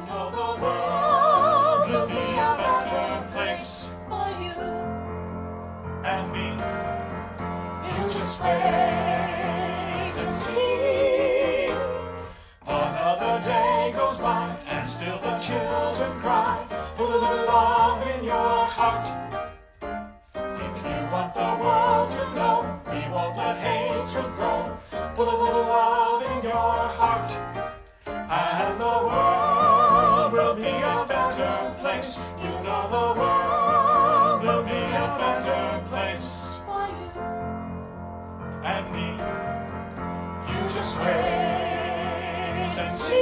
know the world will be a better place for you and me. You just wait and see. Another day goes by and still the children cry. Put a little love in your heart. If you want the world to know, we won't let hatred grow. Put a little love in your heart, and the world will be a better place. You know the world will be a better place for you and me. You just wait and see.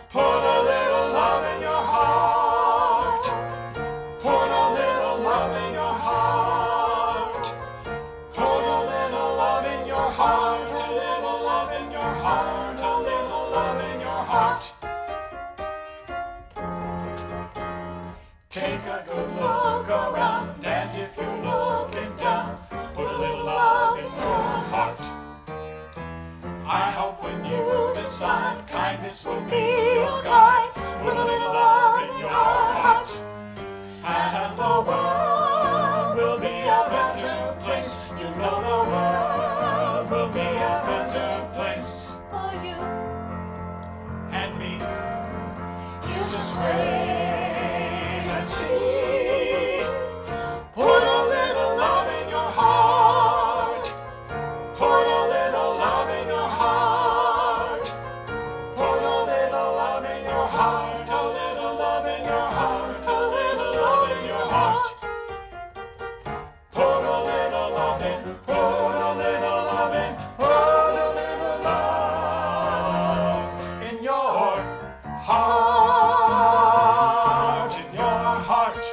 Put a little love in your heart. Put a little love in your heart. Put a little love in your heart. A little love in your heart. A little love in your heart. Take a good look around, and if you're looking down, put a little love in your heart. I hope when you decide kindness will be your guide, put a little love in your heart, and the world will be a better place. You know the world will be a better place for you and me. You just wait and see. Put a little love in your heart. Put a little love in your heart. Put a little love in your heart. A little love in your heart. A little love in your heart. Put a little love in. Put a little love in. Put a little love in your heart. In your heart.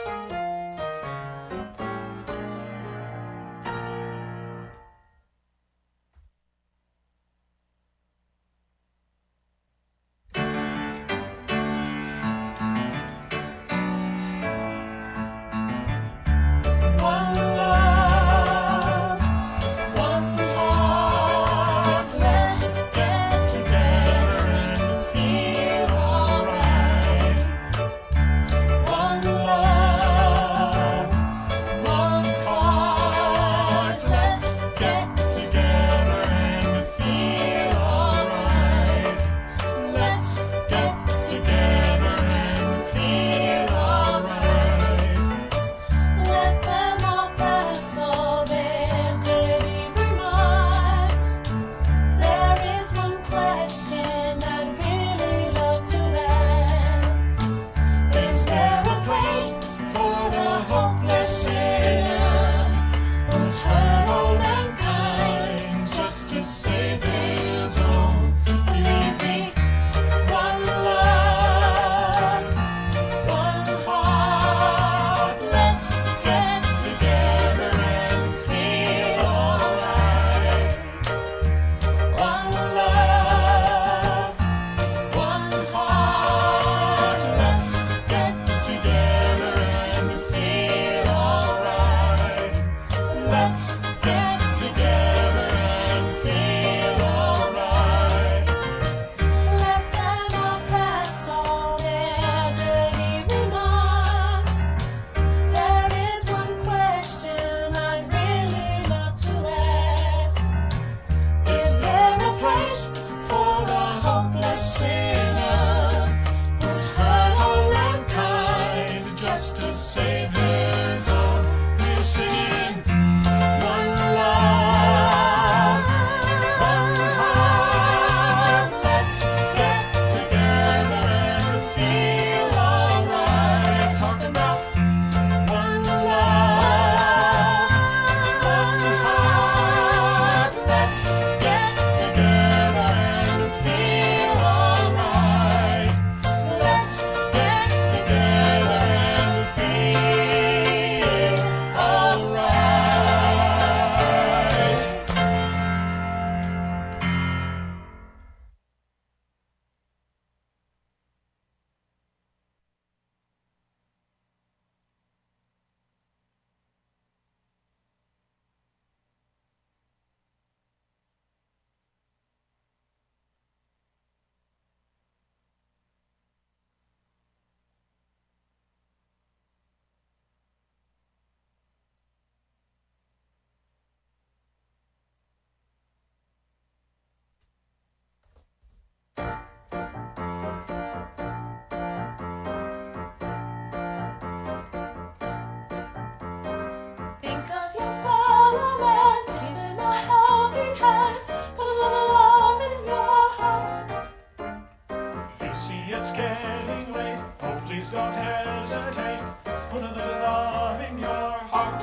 getting late. Oh, please don't hesitate. Put a little love in your heart,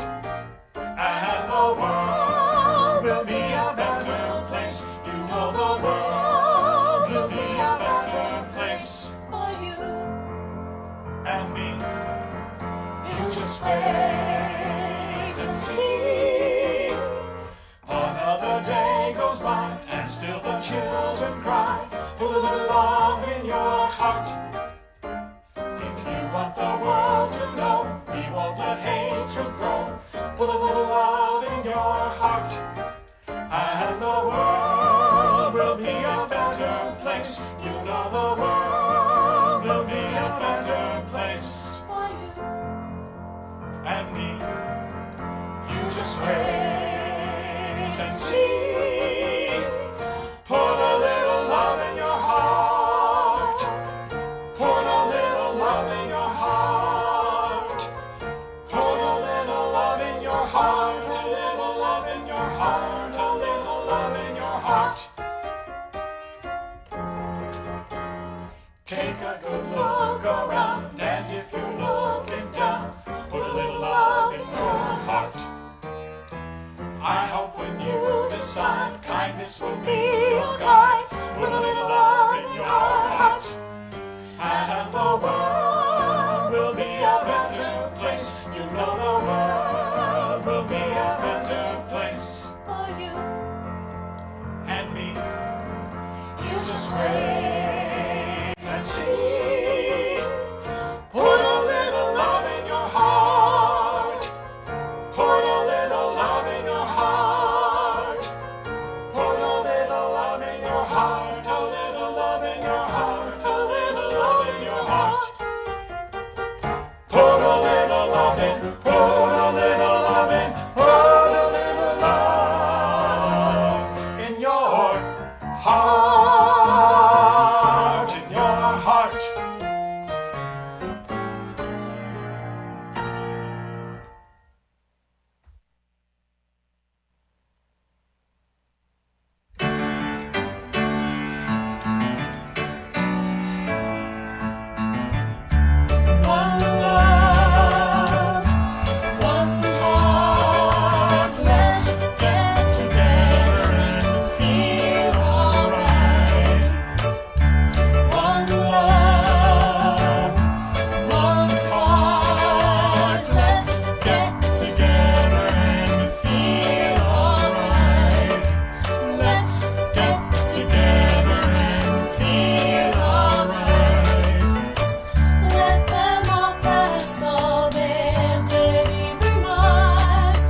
and the world will be a better place. You know the world will be a better place for you and me. You just wait and see. Another day goes by and still the children cry. Put a little love in your heart. If you want the world to know, we won't let hatred grow. Put a little love in your heart, and the world will be a better place. You know the world will be a better place for you and me. You just wait and see. Put a little love in your heart. Put a little love in your heart. Put a little love in your heart. A little love in your heart. A little love in your heart. Take a good look around, and if you're looking down, put a little love in your heart. I hope when you decide kindness will be your guide, put a little love in your heart, and the world will be a better place. You know the world will be a better place for you and me. You just wait and see. Put a little love in your heart. Put a little love in your heart. Put a little love in your heart. A little love in your heart. A little love in your heart. Put a little love in. Put a little love in. Put a little love in your heart. In your heart. one love one heart. Let's get together and feel alright. One love one heart. Let's get together and feel alright. Let's get together and feel alright. Let them all pass all their dirty remarks.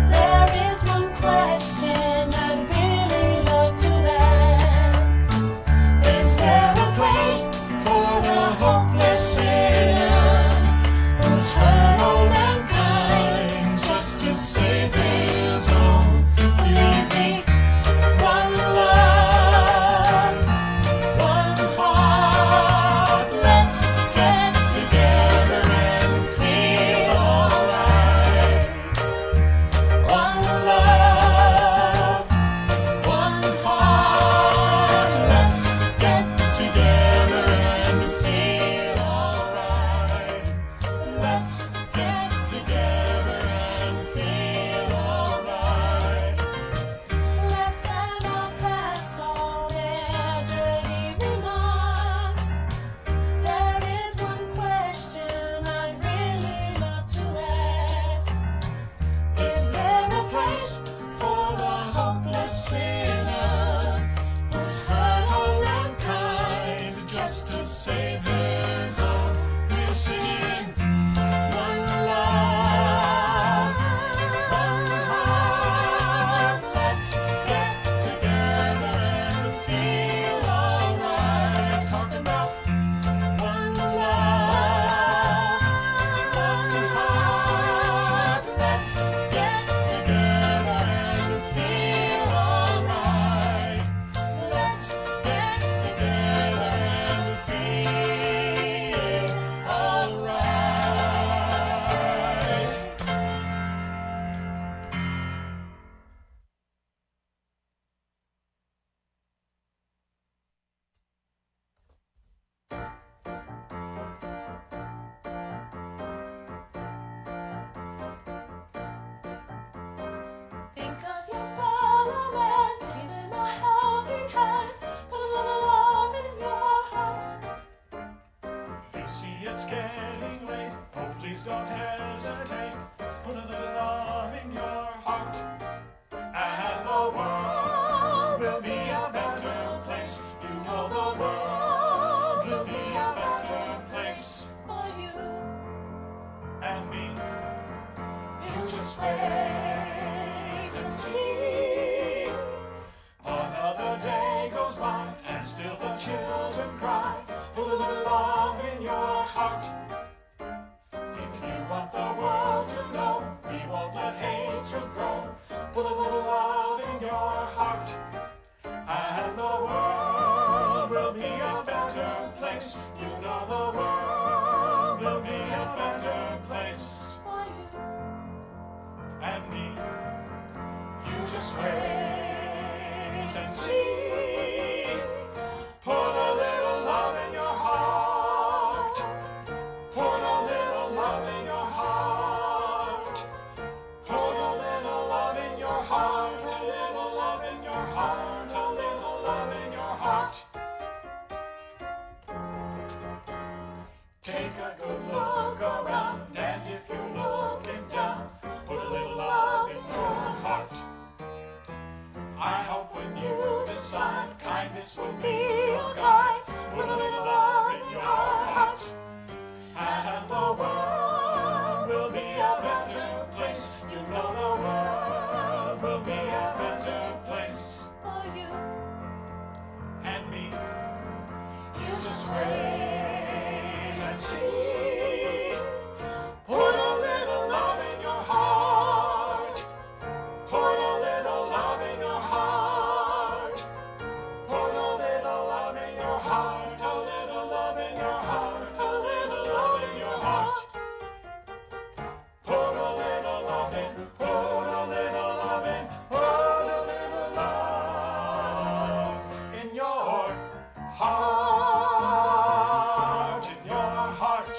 There is one question I'd really love to ask. Is there a place for the hopeless sinner who's hurt all mankind just to save his own? Believe me, one love, one heart. Let's get together and feel alright. One love, one heart. Let's get together and feel alright. Let's get together and feel alright. Let them all pass all their dirty remarks. There is one question I'd really love to ask. Is there a place for the hopeless sinner who's hurt all mankind just to save his own? We're singing one love, one heart. Let's get together and feel alright. I'm talking about one love, one heart. Let's get together and feel alright. Let's get together and feel just wait and see. Another day goes by and still the children cry. Put a little love in your heart. If you want the world to know, we won't let hatred grow. Put a little love in your heart, and the world will be a better place. You know the world will be a better place for you and me. You just wait and see. Put a little love in your heart. Put a little love in your heart. Put a little love in your heart. A little love in your heart. A little love in your heart. Take a good look around, and if you're looking down, put a little love in your heart. I hope when you decide kindness will be your guide, put a little love in your heart, and the world will be a better place. You know the world will be a better place for you and me. You just wait and see. Put a little love in your heart. Put a little love in your heart. Put a little love in your heart. A little love in your heart. A little love in your heart. Put a little love in. Put a little love in. Put a little love in your heart. In your heart.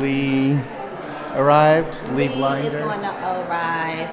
Lee arrived? Lee Lee is Blinder? going to arrive.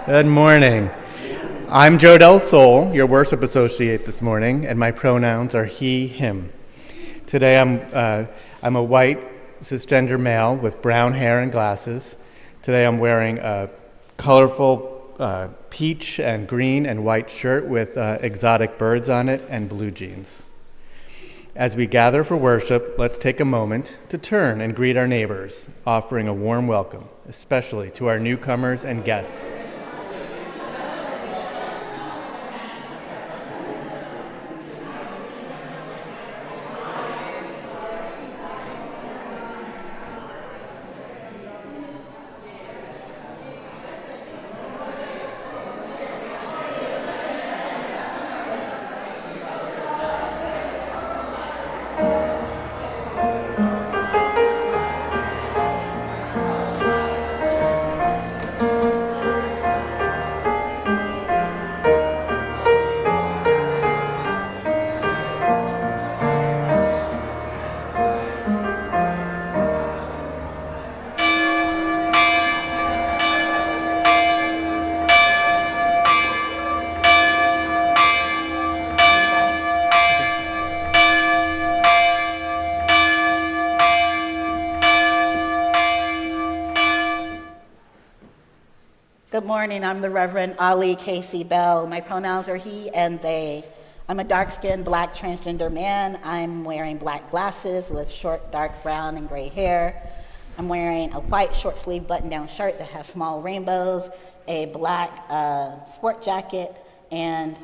Good morning. I'm Joe Del Sol, your worship associate this morning, and my pronouns are he, him. Today I'm a white cisgender male with brown hair and glasses. Today I'm wearing a colorful peach and green and white shirt with exotic birds on it and blue jeans. As we gather for worship, let's take a moment to turn and greet our neighbors, offering a warm welcome, especially to our newcomers and guests. Good morning, I'm the Reverend Ali Casey Bell. My pronouns are he and they. I'm a dark-skinned black transgender man. I'm wearing black glasses with short, dark brown and gray hair. I'm wearing a white short-sleeve button-down shirt that has small rainbows, a black sport jacket, and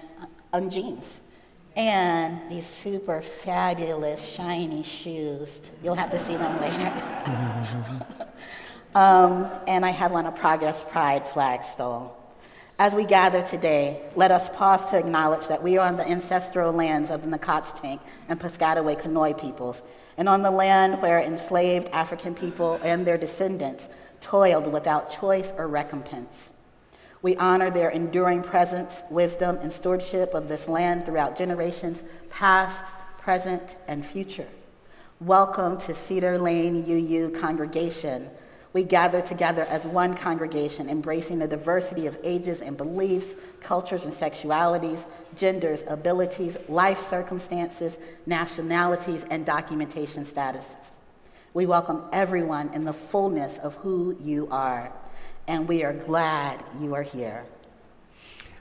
jeans. And these super fabulous, shiny shoes. You'll have to see them later. And I have on a Progress Pride flag stole. As we gather today, let us pause to acknowledge that we are on the ancestral lands of the Nacotchtank and Piscataway Conoy peoples, and on the land where enslaved African people and their descendants toiled without choice or recompense. We honor their enduring presence, wisdom, and stewardship of this land throughout generations past, present, and future. Welcome to Cedar Lane UU congregation. We gather together as one congregation, embracing the diversity of ages and beliefs, cultures and sexualities, genders, abilities, life circumstances, nationalities, and documentation statuses. We welcome everyone in the fullness of who you are, and we are glad you are here.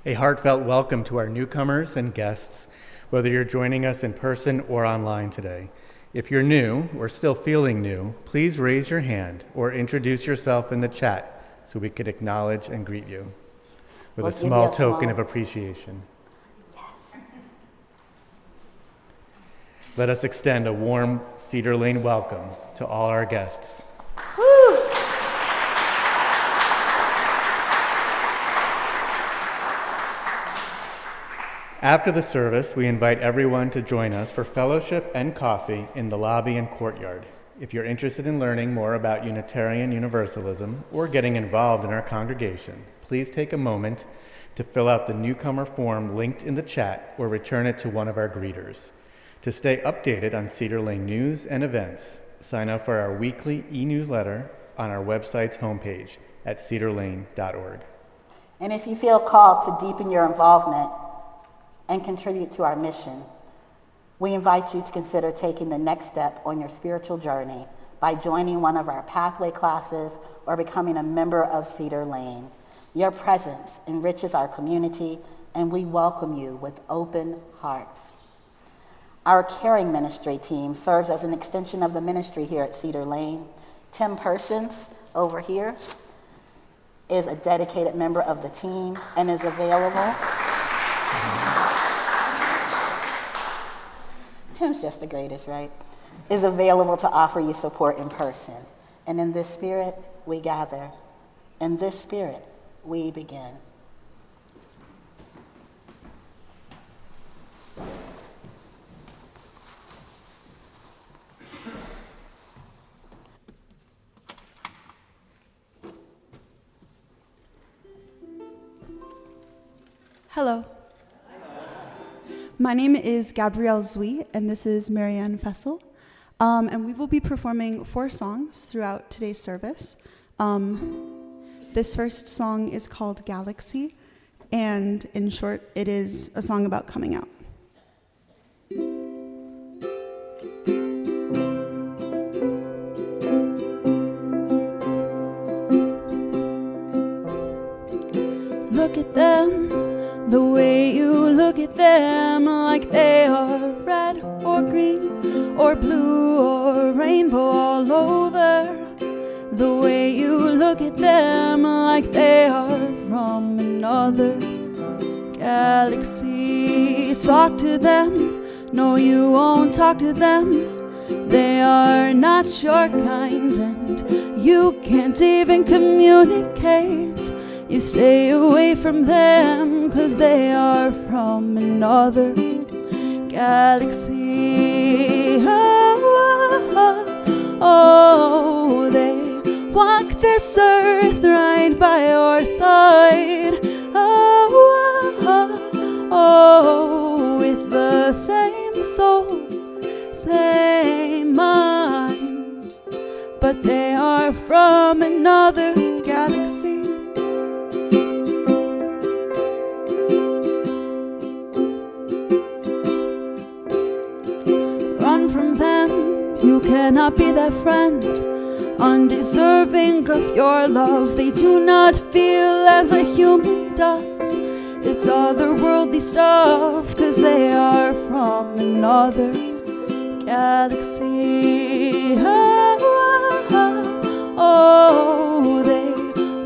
A heartfelt welcome to our newcomers and guests, whether you're joining us in person or online today. If you're new or still feeling new, please raise your hand or introduce yourself in the chat so we could acknowledge and greet you with a small token of appreciation. Yes. Let us extend a warm Cedar Lane welcome to all our guests. After the service, we invite everyone to join us for fellowship and coffee in the lobby and courtyard. If you're interested in learning more about Unitarian Universalism or getting involved in our congregation, please take a moment to fill out the newcomer form linked in the chat or return it to one of our greeters. To stay updated on Cedar Lane news and events, sign up for our weekly e-newsletter on our website's homepage at cedarlane.org. And if you feel called to deepen your involvement and contribute to our mission, we invite you to consider taking the next step on your spiritual journey by joining one of our pathway classes or becoming a member of Cedar Lane. Your presence enriches our community, and we welcome you with open hearts. Our caring ministry team serves as an extension of the ministry here at Cedar Lane. Tim Persons over here is a dedicated member of the team and is available. Tim's just the greatest, right? Is available to offer you support in person. And in this spirit, we gather. In this spirit, we begin. Hello. My name is Gabrielle Zwi, and this is Marianne Fessel. And we will be performing 4 songs throughout today's service. This first song is called Galaxy, and in short, it is a song about coming out. Look at them, the way you look at them, like they are red or green or blue or rainbow all over. The way you look at them, like they are from another galaxy. Talk to them, no, you won't talk to them. They are not your kind, and you can't even communicate. You stay away from them, 'cause they are from another galaxy. Oh, they walk this earth right by your side. With the same soul, same mind, but they are from another galaxy. Run from them, you cannot be their friend. Undeserving of your love, they do not feel as a human does. It's otherworldly stuff, 'cause they are from another galaxy. Oh, they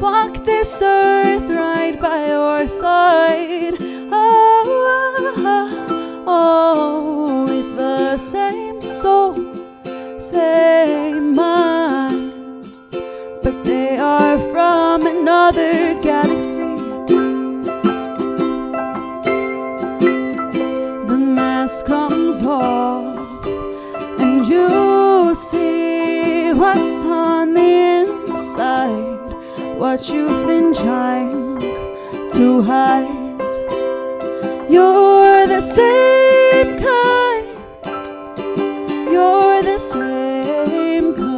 walk this earth right by your side. Oh, with the same soul, same mind, but they are from another galaxy. The mask comes off, and you see what's on the inside, what you've been trying to hide. You're the same kind, you're the same kind.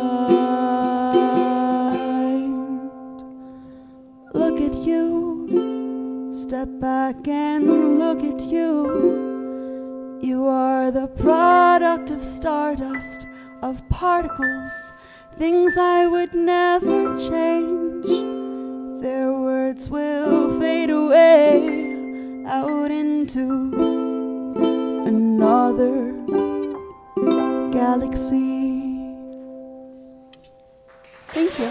Look at you, step back and look at you. You are the product of stardust, of particles, things I would never change. Their words will fade away out into another galaxy. Thank you.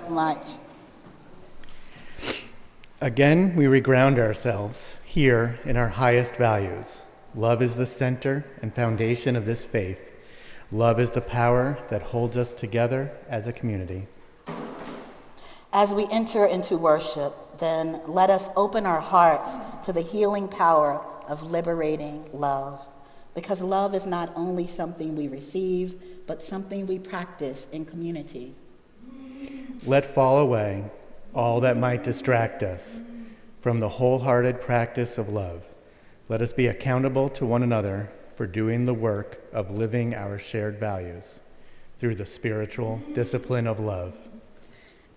Much. Again, we reground ourselves here in our highest values. Love is the center and foundation of this faith. Love is the power that holds us together as a community. As we enter into worship, then let us open our hearts to the healing power of liberating love. Because love is not only something we receive, but something we practice in community. Let fall away all that might distract us from the wholehearted practice of love. Let us be accountable to one another for doing the work of living our shared values through the spiritual discipline of love.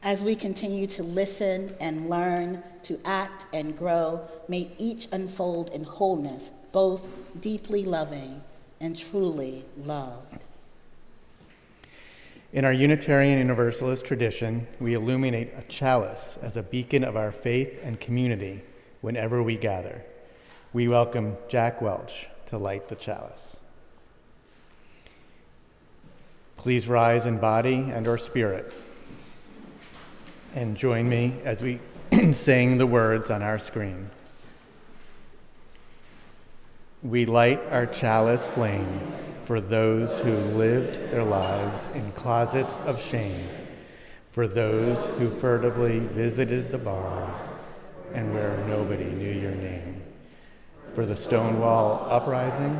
As we continue to listen and learn, to act and grow, may each unfold in wholeness, both deeply loving and truly loved. In our Unitarian Universalist tradition, we illuminate a chalice as a beacon of our faith and community whenever we gather. We welcome Jack Welch to light the chalice. Please rise in body and or spirit and join me as we sing the words on our screen. We light our chalice flame for those who lived their lives in closets of shame, for those who furtively visited the bars and where nobody knew your name, for the Stonewall Uprising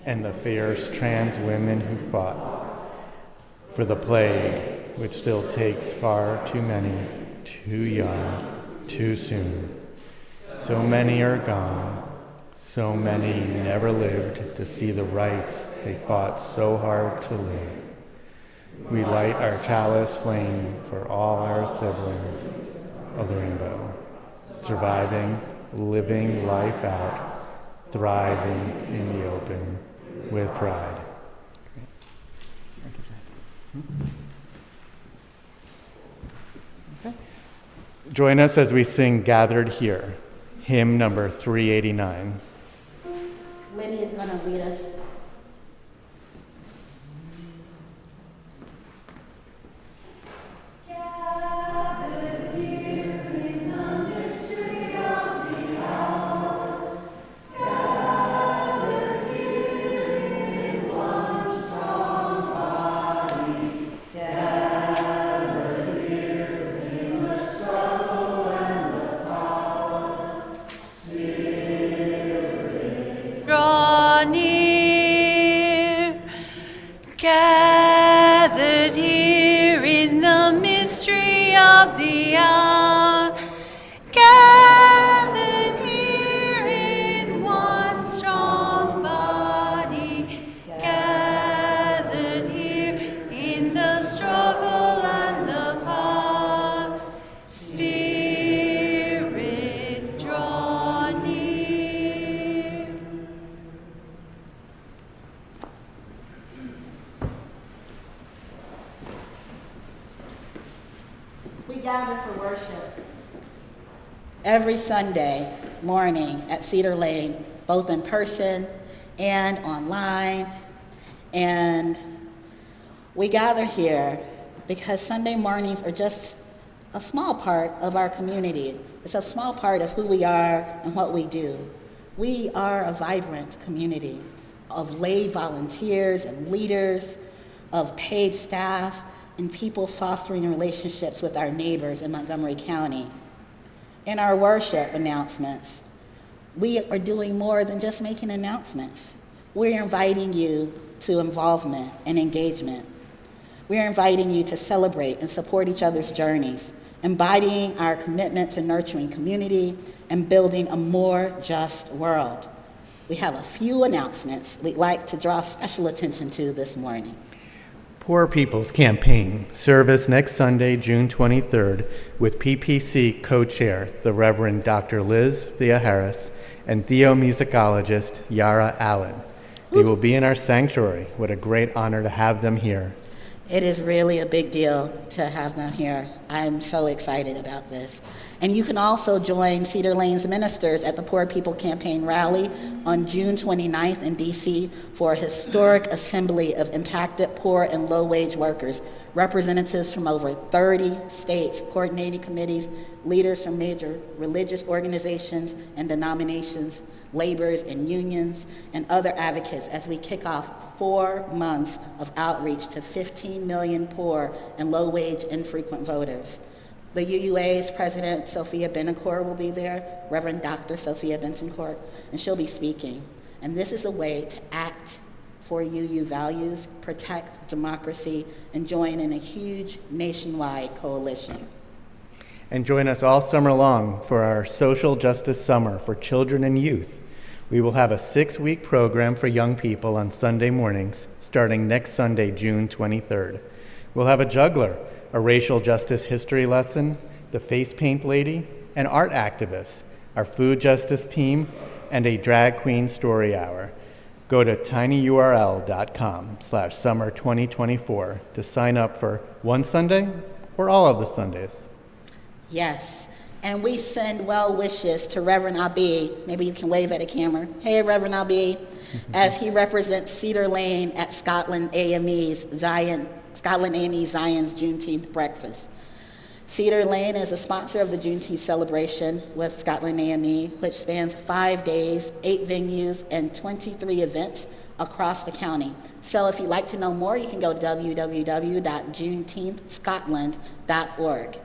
and the fierce trans women who fought, for the plague which still takes far too many, too young, too soon. So many are gone, so many never lived to see the rights they fought so hard to live. We light our chalice flame for all our siblings of the rainbow, surviving, living life out, thriving in the open with pride. Okay. Join us as we sing Gathered Here, hymn number 389. Lydia is going to lead us. Draw near, gathered here in the mystery of the hour, gathered here in one strong body, gathered here in the struggle and the power. Spirit, draw near. We gather for worship every Sunday morning at Cedar Lane, both in person and online. And we gather here because Sunday mornings are just a small part of our community. It's a small part of who we are and what we do. We are a vibrant community of lay volunteers and leaders, of paid staff, and people fostering relationships with our neighbors in Montgomery County. In our worship announcements, we are doing more than just making announcements. We're inviting you to involvement and engagement. We're inviting you to celebrate and support each other's journeys, embodying our commitment to nurturing community and building a more just world. We have a few announcements we'd like to draw special attention to this morning. Poor People's Campaign service next Sunday, June 23rd, with PPC co-chair, the Reverend Dr. Liz Thea Harris, and theomusicologist Yara Allen. They will be in our sanctuary. What a great honor to have them here. It is really a big deal to have them here. I'm so excited about this. And you can also join Cedar Lane's ministers at the Poor People Campaign rally on June 29th in DC for a historic assembly of impacted poor and low-wage workers, representatives from over 30 states, coordinating committees, leaders from major religious organizations and denominations, laborers and unions, and other advocates as we kick off 4 months of outreach to 15 million poor and low-wage infrequent voters. The UUA's President Sophia Benencourt will be there, Reverend Dr. Sophia Benencourt, and she'll be speaking. And this is a way to act for UU values, protect democracy, and join in a huge nationwide coalition. And join us all summer long for our Social Justice Summer for Children and Youth. We will have a 6-week program for young people on Sunday mornings, starting next Sunday, June 23rd. We'll have a juggler, a racial justice history lesson, the face paint lady, an art activist, our food justice team, and a drag queen story hour. Go to tinyurl.com/summer2024 to sign up for one Sunday or all of the Sundays. Yes, and we send well wishes to Reverend Abi. Maybe you can wave at a camera. Hey, Reverend Abi, as he represents Cedar Lane at Scotland AME's Zion's Juneteenth breakfast. Cedar Lane is a sponsor of the Juneteenth celebration with Scotland AME, which spans 5 days, 8 venues, and 23 events across the county. So if you'd like to know more, you can go to www.juneteenthscotland.org.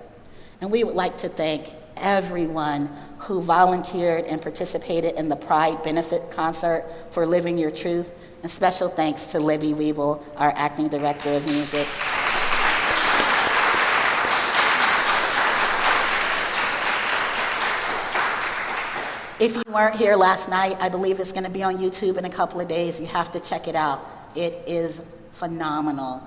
And we would like to thank everyone who volunteered and participated in the Pride Benefit Concert for Living Your Truth. And special thanks to Libby Weeble, our acting director of music. If you weren't here last night, I believe it's going to be on YouTube in a couple of days. You have to check it out. It is phenomenal.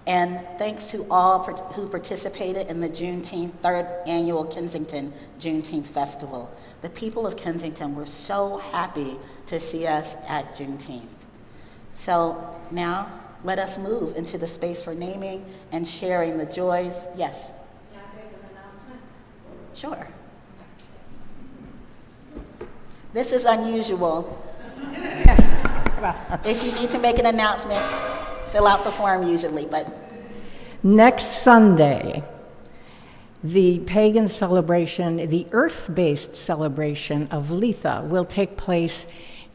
And thanks to all who participated in the Juneteenth 3rd Annual Kensington Juneteenth Festival. The people of Kensington were so happy to see us at Juneteenth. So now, let us move into the space for naming and sharing the joys. Yes? Can I make an announcement? Sure. This is unusual. If you need to make an announcement, fill out the form usually, but. Next Sunday, the pagan celebration, the earth-based celebration of Litha will take place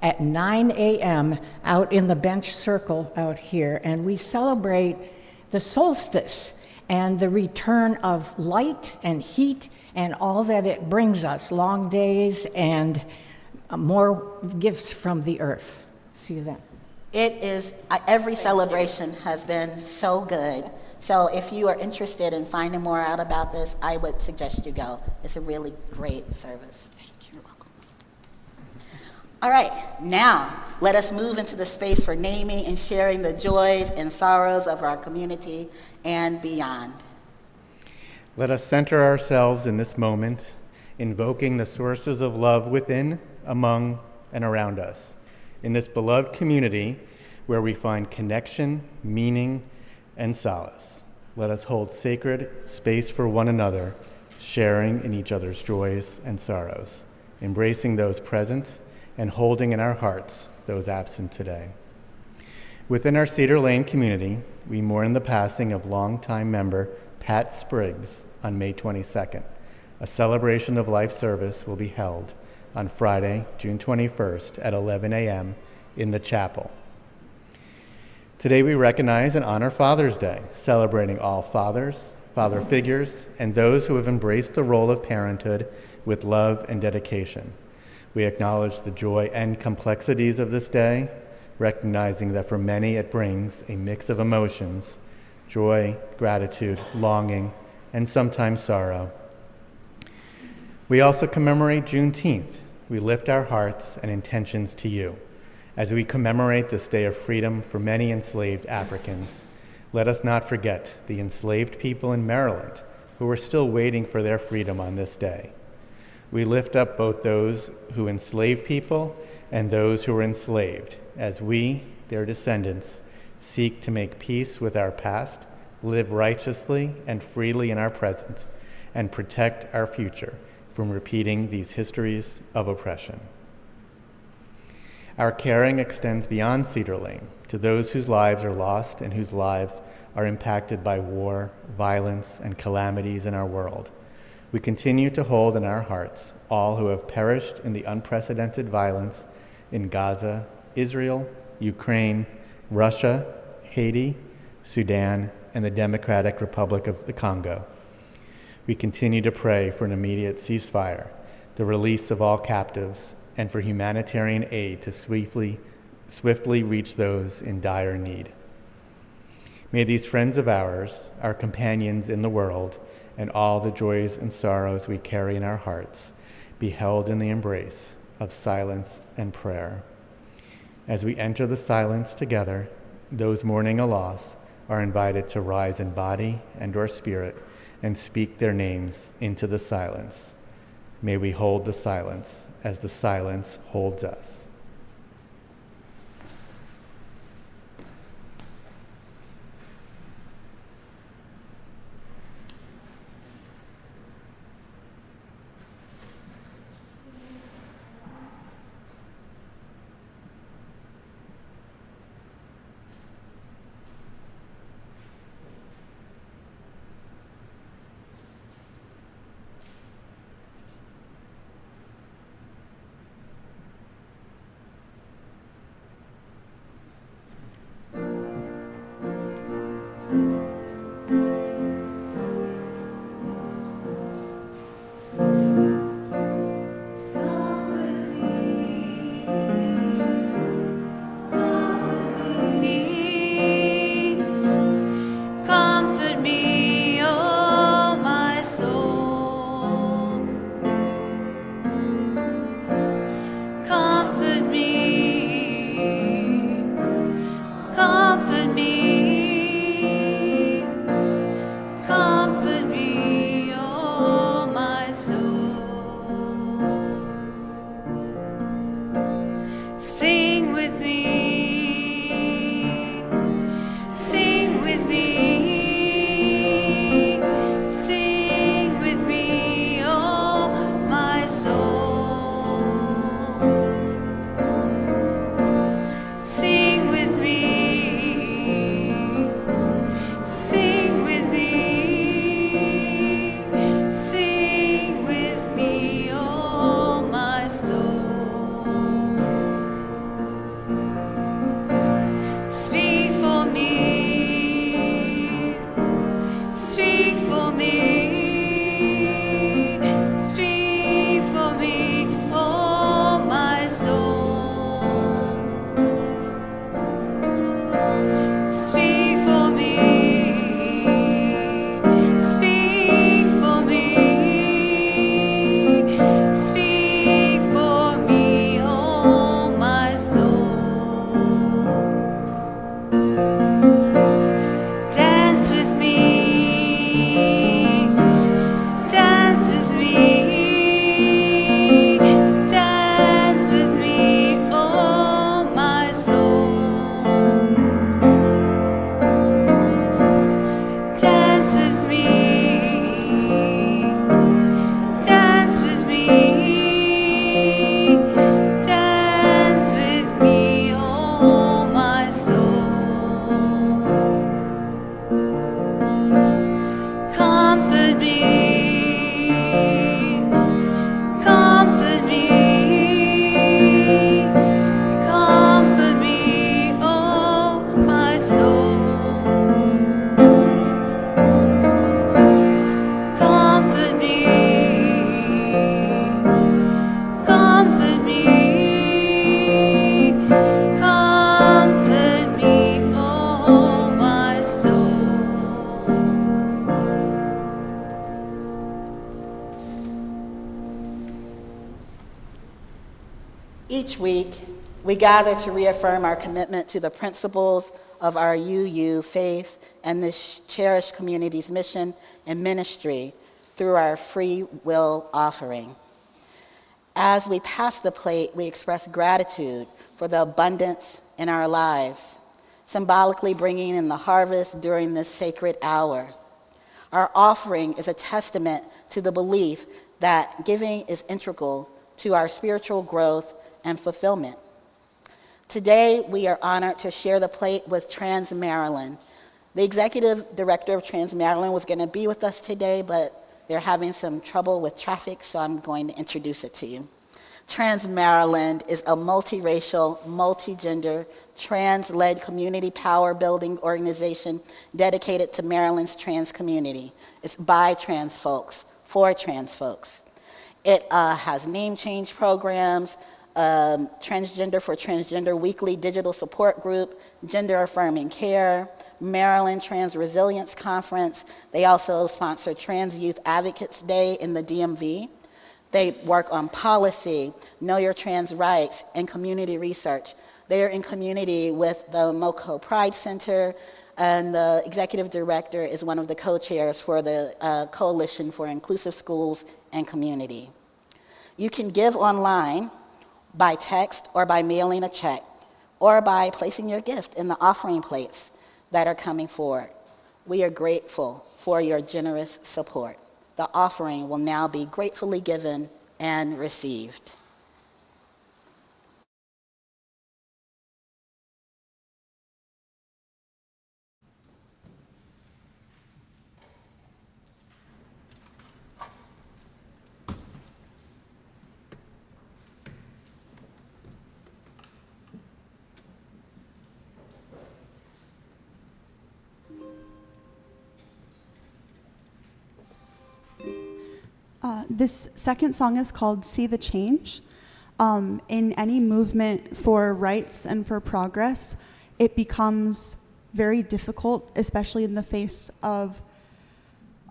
at 9 a.m. out in the bench circle out here, and we celebrate the solstice and the return of light and heat and all that it brings us, long days and more gifts from the earth. See you then. It is, every celebration has been so good. So if you are interested in finding more out about this, I would suggest you go. It's a really great service. Thank you. You're welcome. All right, now let us move into the space for naming and sharing the joys and sorrows of our community and beyond. Let us center ourselves in this moment, invoking the sources of love within, among, and around us. In this beloved community where we find connection, meaning, and solace. Let us hold sacred space for one another, sharing in each other's joys and sorrows, embracing those present and holding in our hearts those absent today. Within our Cedar Lane community, we mourn the passing of longtime member Pat Spriggs on May 22nd. A celebration of life service will be held on Friday, June 21st at 11 a.m. in the chapel. Today we recognize and honor Father's Day, celebrating all fathers, father figures, and those who have embraced the role of parenthood with love and dedication. We acknowledge the joy and complexities of this day, recognizing that for many it brings a mix of emotions, joy, gratitude, longing, and sometimes sorrow. We also commemorate Juneteenth. We lift our hearts and intentions to you. As we commemorate this day of freedom for many enslaved Africans, let us not forget the enslaved people in Maryland who are still waiting for their freedom on this day. We lift up both those who enslaved people and those who were enslaved as we, their descendants, seek to make peace with our past, live righteously and freely in our present, and protect our future from repeating these histories of oppression. Our caring extends beyond Cedar Lane to those whose lives are lost and whose lives are impacted by war, violence, and calamities in our world. We continue to hold in our hearts all who have perished in the unprecedented violence in Gaza, Israel, Ukraine, Russia, Haiti, Sudan, and the Democratic Republic of the Congo. We continue to pray for an immediate ceasefire, the release of all captives, and for humanitarian aid to swiftly reach those in dire need. May these friends of ours, our companions in the world, and all the joys and sorrows we carry in our hearts, be held in the embrace of silence and prayer. As we enter the silence together, those mourning a loss are invited to rise in body and/or spirit and speak their names into the silence. May we hold the silence as the silence holds us. Each week, we gather to reaffirm our commitment to the principles of our UU faith and this cherished community's mission and ministry through our free will offering. As we pass the plate, we express gratitude for the abundance in our lives, symbolically bringing in the harvest during this sacred hour. Our offering is a testament to the belief that giving is integral to our spiritual growth and fulfillment. Today, we are honored to share the plate with Trans Maryland. The executive director of Trans Maryland was going to be with us today, but they're having some trouble with traffic, so I'm going to introduce it to you. Trans Maryland is a multiracial, multigender, trans-led community power building organization dedicated to Maryland's trans community. It's by trans folks, for trans folks. It has name change programs, Transgender for Transgender Weekly Digital Support Group, Gender Affirming Care, Maryland Trans Resilience Conference. They also sponsor Trans Youth Advocates Day in the DMV. They work on policy, know your trans rights, and community research. They are in community with the MoCo Pride Center, and the executive director is one of the co-chairs for the Coalition for Inclusive Schools and Community. You can give online by text or by mailing a check, or by placing your gift in the offering plates that are coming forward. We are grateful for your generous support. The offering will now be gratefully given and received. This second song is called See the Change. In any movement for rights and for progress, it becomes very difficult, especially in the face of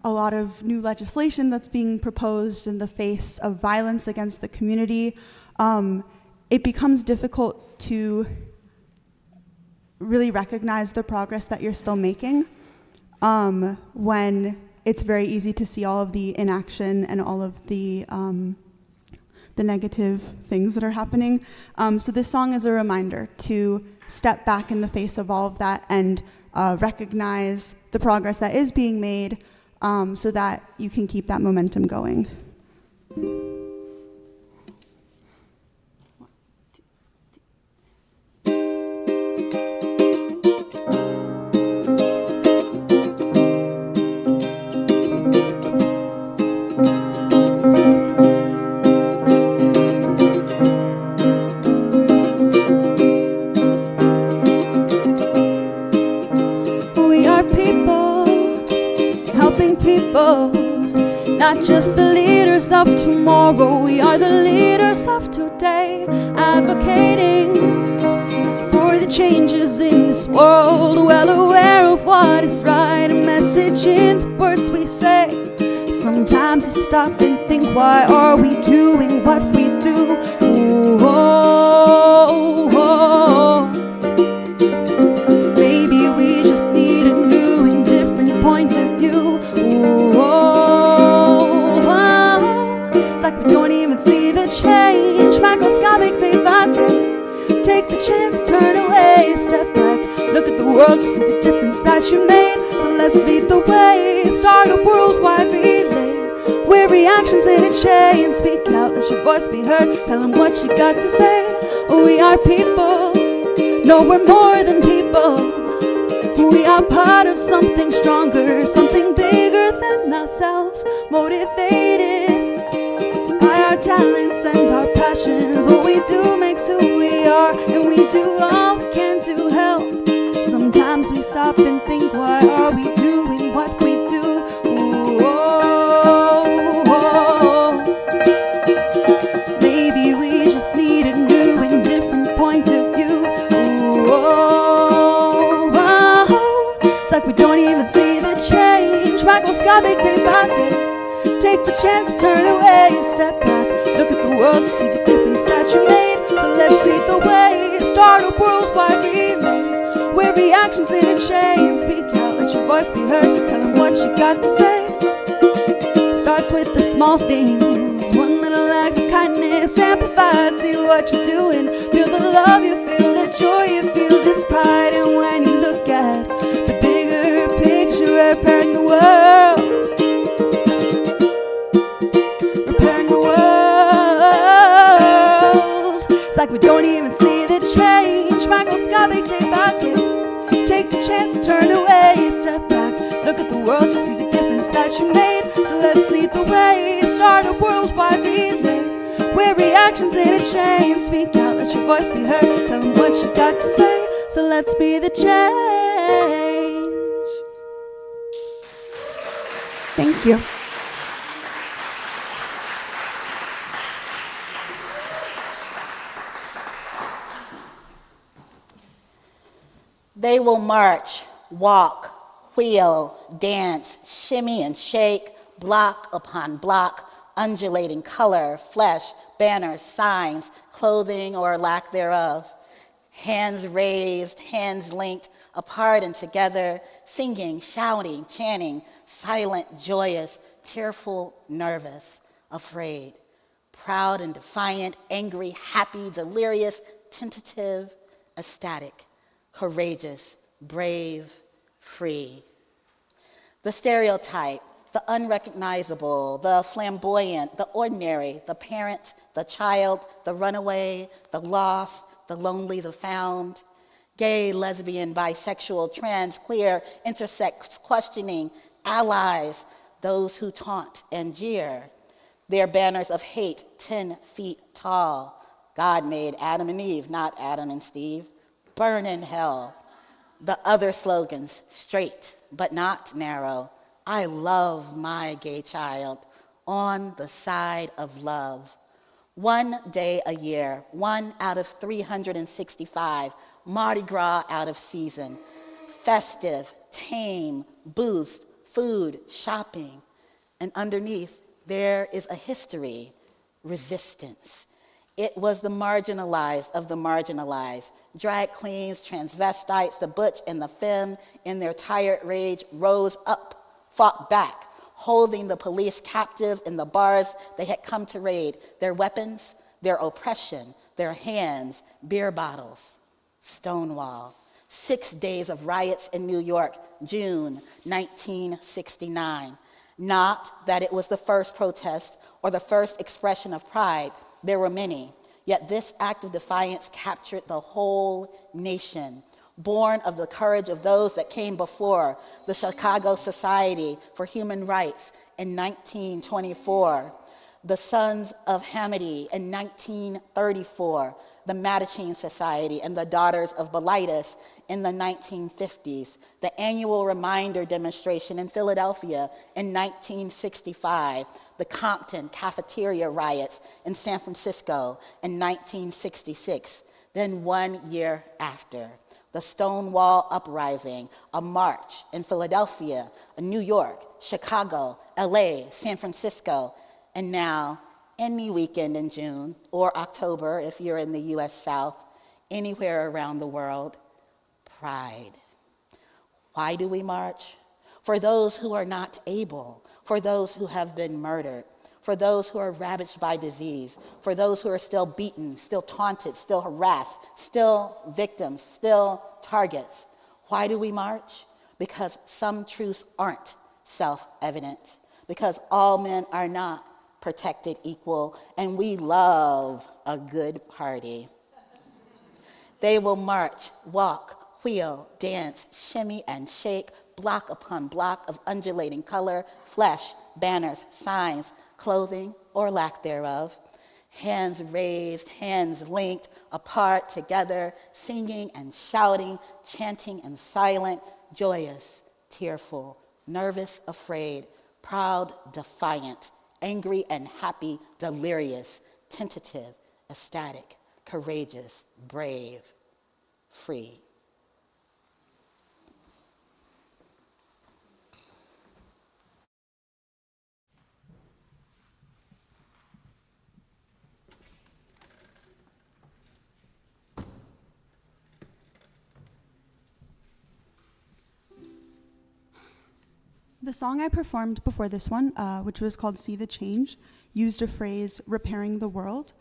a lot of new legislation that's being proposed, in the face of violence against the community. It becomes difficult to really recognize the progress that you're still making when it's very easy to see all of the inaction and all of the negative things that are happening. So this song is a reminder to step back in the face of all of that and recognize the progress that is being made so that you can keep that momentum going. Not just the leaders of tomorrow, we are the leaders of today, advocating for the changes in this world, well aware of what is right, a message in the words we say. Sometimes you stop and think, why are we doing what we do? Ooh, oh, oh. Maybe we just need a new and different point of view. Ooh, oh, oh. It's like we don't even see the change, microscopic day by day. Take the chance, turn away, step back, look at the world, see the difference that you made. So let's lead the way, start a worldwide relay where reactions in a chain. Speak out, let your voice be heard, tell them what you got to say. We are people, no, we're more than people. We are part of something stronger, something bigger than ourselves, motivated by our talents and our passions. What we do makes who we are, and we do all we can to help. Sometimes we stop and think, why are we doing what we do? Ooh, oh, oh. Maybe we just need a new and different point of view. Ooh, oh, oh. It's like we don't even see the change, microscopic day by day. Take the chance, turn away, step back, look at the world, see the difference that you made. So let's lead the way, start a worldwide relay where reactions in a chain. Speak out, let your voice be heard, tell them what you got to say. Starts with the small things, one little act of kindness amplified. See what you're doing, feel the love you feel, the joy you feel, this pride. And when you look at the bigger picture, repairing the world, shame. Speak out, let your voice be heard. Tell them what you got to say. So let's be the change. Thank you. They will march, walk, wheel, dance, shimmy and shake, block upon block, undulating color, flesh, banners, signs, clothing or lack thereof. Hands raised, hands linked, apart and together, singing, shouting, chanting, silent, joyous, tearful, nervous, afraid, proud and defiant, angry, happy, delirious, tentative, ecstatic, courageous, brave, free. The stereotype, the unrecognizable, the flamboyant, the ordinary, the parent, the child, the runaway, the lost, the lonely, the found, gay, lesbian, bisexual, trans, queer, intersex, questioning, allies, those who taunt and jeer. Their banners of hate 10 feet tall. God made Adam and Eve, not Adam and Steve. Burn in hell. The other slogans, straight but not narrow. I love my gay child, on the side of love. 1 day a year, 1 out of 365, Mardi Gras out of season. Festive, tame, booths, food, shopping. And underneath, there is a history, resistance. It was the marginalized of the marginalized. Drag queens, transvestites, the butch and the femme, in their tired rage, rose up, fought back, holding the police captive in the bars they had come to raid. Their weapons, their oppression, their hands, beer bottles, Stonewall. 6 days of riots in New York, June 1969. Not that it was the first protest or the first expression of pride. There were many. Yet this act of defiance captured the whole nation, born of the courage of those that came before, the Chicago Society for Human Rights in 1924, the Sons of Hamidi in 1934, the Mattachine Society and the Daughters of Bilitis in the 1950s, the annual reminder demonstration in Philadelphia in 1965, the Compton cafeteria riots in San Francisco in 1966. Then 1 year after, the Stonewall Uprising, a march in Philadelphia, New York, Chicago, LA, San Francisco, and now any weekend in June or October if you're in the US South, anywhere around the world, Pride. Why do we march? For those who are not able, for those who have been murdered, for those who are ravaged by disease, for those who are still beaten, still taunted, still harassed, still victims, still targets. Why do we march? Because some truths aren't self-evident, because all men are not protected equal, and we love a good party. They will march, walk, wheel, dance, shimmy, and shake, block upon block of undulating color, flesh, banners, signs, clothing, or lack thereof. Hands raised, hands linked, apart, together, singing and shouting, chanting and silent, joyous, tearful, nervous, afraid, proud, defiant, angry and happy, delirious, tentative, ecstatic, courageous, brave, free. The song I performed before this one, which was called See the Change, used a phrase, repairing the world,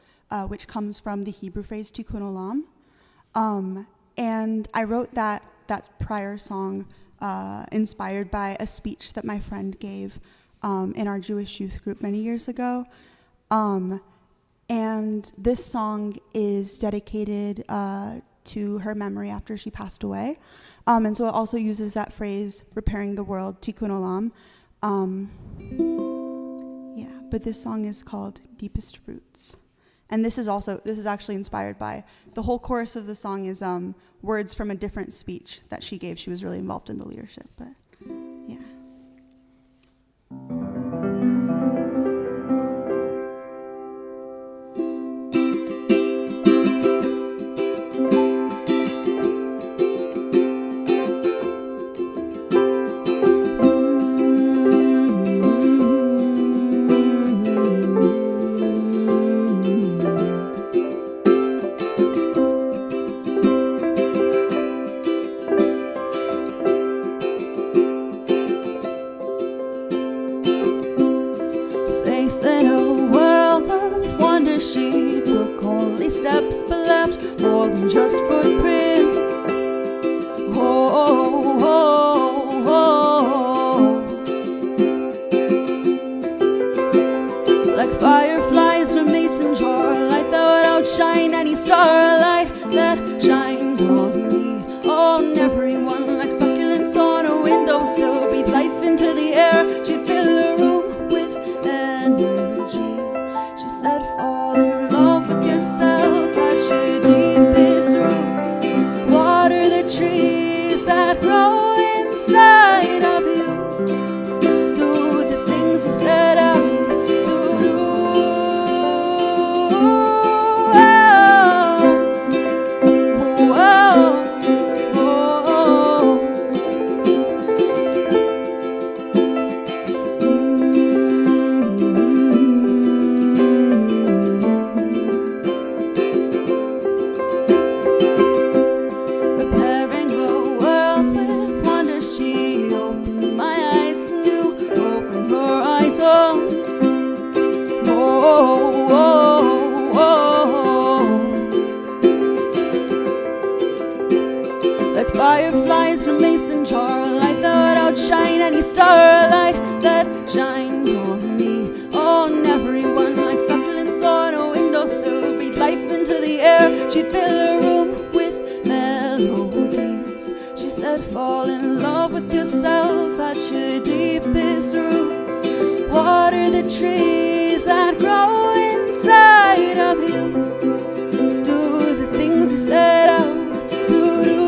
which comes from the Hebrew phrase tikkun olam. And I wrote that prior song inspired by a speech that my friend gave in our Jewish youth group many years ago. And this song is dedicated to her memory after she passed away. And so it also uses that phrase, repairing the world, tikkun olam. But this song is called Deepest Roots. And this is actually inspired by, the whole chorus of the song is words from a different speech that she gave. She was really involved in the leadership, but yeah. Facing a world of wonder, she took only steps but left more than just footprints. Oh, oh, oh. Like fireflies from mason jar, light that would outshine any starlight that shined on me, on everyone. Like succulents on a windowsill, breathe life into the air. She'd fill the room with energy. She said, fall in love with yourself at your deepest roots. Water the trees that grow inside of you. Do the things you set out to do. Oh, oh, oh, oh. Repairing the world with wonder, she opened my eyes to new, open horizons. Oh, oh, oh, oh. Like fireflies from mason jar, light that would outshine any starlight that shined on me, on everyone. Like succulents on a windowsill, breathe life into the air. She'd fill the room with melodies. She said, fall in love with yourself at your deepest roots. Water the trees that grow inside of you. Do the things you set out to do.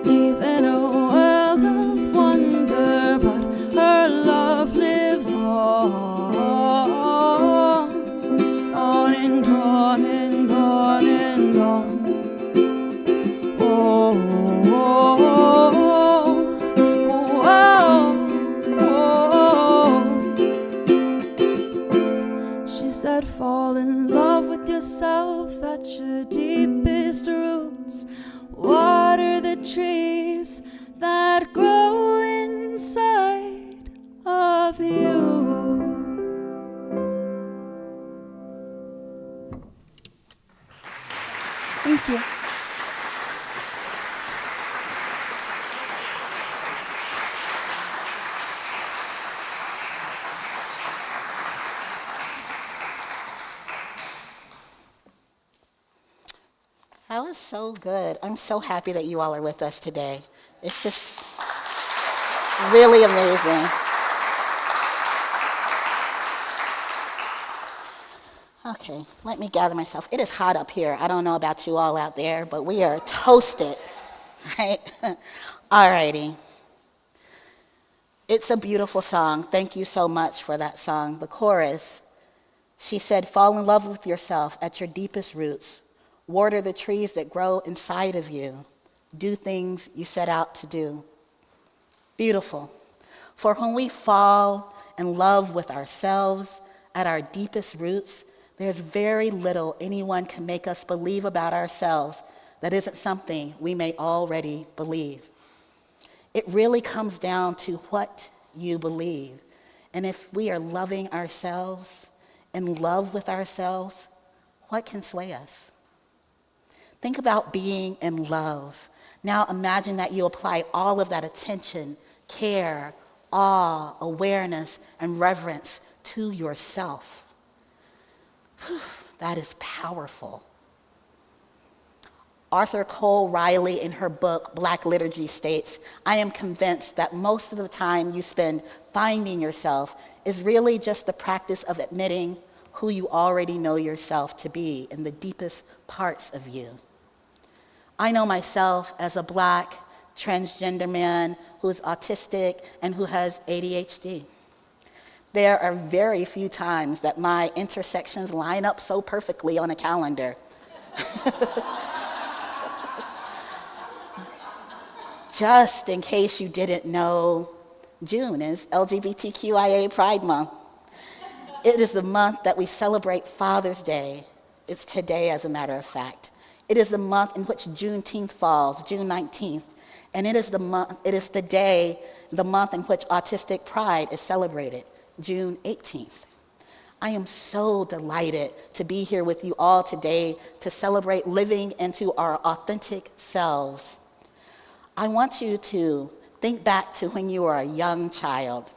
Even a world of wonder, but her love lives on and on and on and on. Oh, oh, oh, oh, oh. She said, fall in love with yourself at your deepest roots. Water the trees that grow inside of you. Thank you. That was so good. I'm so happy that you all are with us today. It's just really amazing. Okay, let me gather myself. It is hot up here. I don't know about you all out there, but we are toasted, right? All righty. It's a beautiful song. Thank you so much for that song. The chorus, she said, fall in love with yourself at your deepest roots. Water the trees that grow inside of you. Do things you set out to do. Beautiful. For when we fall in love with ourselves at our deepest roots, there's very little anyone can make us believe about ourselves that isn't something we may already believe. It really comes down to what you believe. And if we are loving ourselves, in love with ourselves, what can sway us? Think about being in love. Now imagine that you apply all of that attention, care, awe, awareness, and reverence to yourself. Whew, that is powerful. Arthur Cole Riley, in her book, Black Liturgy, states, "I am convinced that most of the time you spend finding yourself is really just the practice of admitting who you already know yourself to be in the deepest parts of you." I know myself as a Black transgender man who is autistic and who has ADHD. There are very few times that my intersections line up so perfectly on a calendar. Just in case you didn't know, June is LGBTQIA Pride Month. It is the month that we celebrate Father's Day. It's today, as a matter of fact. It is the month in which Juneteenth falls, June 19th. And it is the month in which Autistic Pride is celebrated, June 18th. I am so delighted to be here with you all today to celebrate living into our authentic selves. I want you to think back to when you were a young child,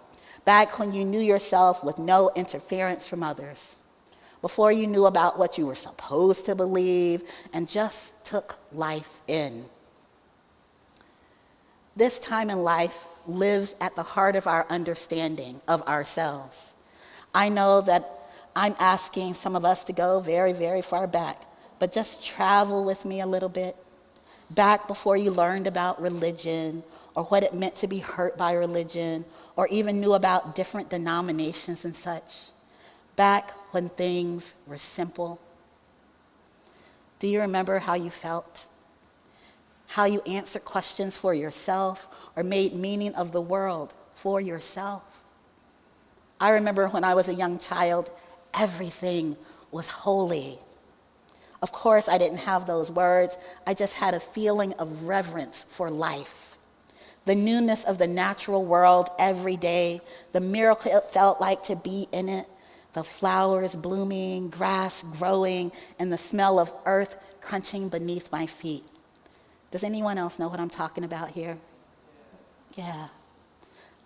back when you knew yourself with no interference from others, before you knew about what you were supposed to believe and just took life in. This time in life lives at the heart of our understanding of ourselves. I know that I'm asking some of us to go very, very far back, but just travel with me a little bit. Back before you learned about religion or what it meant to be hurt by religion or even knew about different denominations and such. Back when things were simple. Do you remember how you felt? How you answered questions for yourself or made meaning of the world for yourself? I remember when I was a young child, everything was holy. Of course, I didn't have those words. I just had a feeling of reverence for life. The newness of the natural world every day, the miracle it felt like to be in it, the flowers blooming, grass growing, and the smell of earth crunching beneath my feet. Does anyone else know what I'm talking about here? Yeah.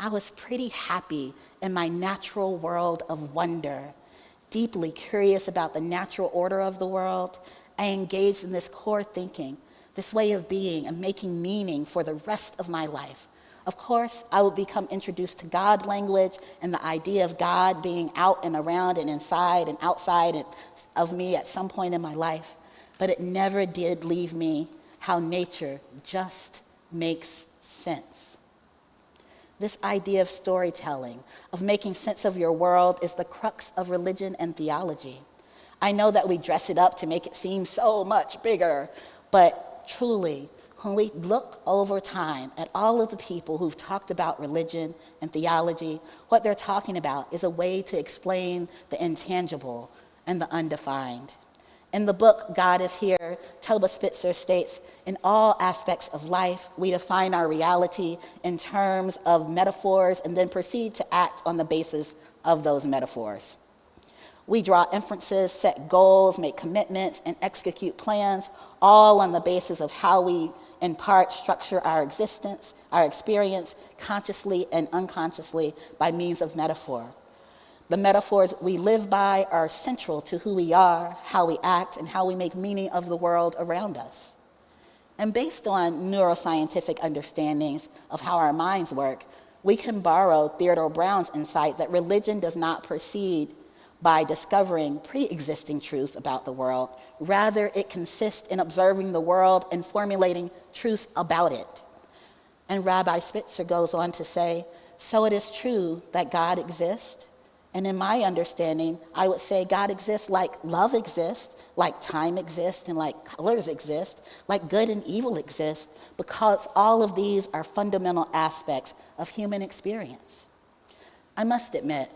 I was pretty happy in my natural world of wonder. Deeply curious about the natural order of the world, I engaged in this core thinking, this way of being and making meaning for the rest of my life. Of course, I would become introduced to God language and the idea of God being out and around and inside and outside of me at some point in my life, but it never did leave me how nature just makes sense. This idea of storytelling, of making sense of your world, is the crux of religion and theology. I know that we dress it up to make it seem so much bigger, but truly, when we look over time at all of the people who've talked about religion and theology, what they're talking about is a way to explain the intangible and the undefined. In the book, God is Here, Toba Spitzer states, in all aspects of life, we define our reality in terms of metaphors and then proceed to act on the basis of those metaphors. We draw inferences, set goals, make commitments, and execute plans, all on the basis of how we, in part, structure our existence, our experience, consciously and unconsciously by means of metaphor. The metaphors we live by are central to who we are, how we act, and how we make meaning of the world around us. And based on neuroscientific understandings of how our minds work, we can borrow Theodore Brown's insight that religion does not proceed by discovering pre-existing truths about the world. Rather, it consists in observing the world and formulating truths about it. And Rabbi Spitzer goes on to say, so it is true that God exists. And in my understanding, I would say God exists like love exists, like time exists, and like colors exist, like good and evil exist, because all of these are fundamental aspects of human experience. I must admit,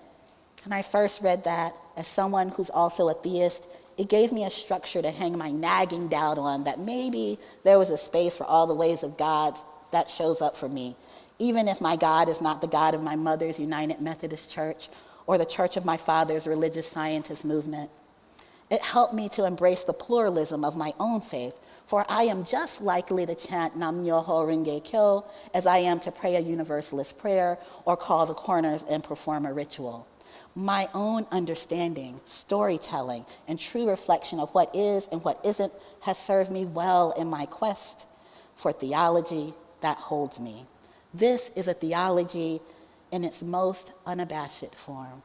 when I first read that, as someone who's also a theist, it gave me a structure to hang my nagging doubt on that maybe there was a space for all the ways of God that shows up for me, even if my God is not the God of my mother's United Methodist Church or the church of my father's religious scientist movement. It helped me to embrace the pluralism of my own faith, for I am just likely to chant Nam Myoho Renge Kyo as I am to pray a universalist prayer or call the corners and perform a ritual. My own understanding, storytelling, and true reflection of what is and what isn't has served me well in my quest for theology that holds me. This is a theology in its most unabashed form.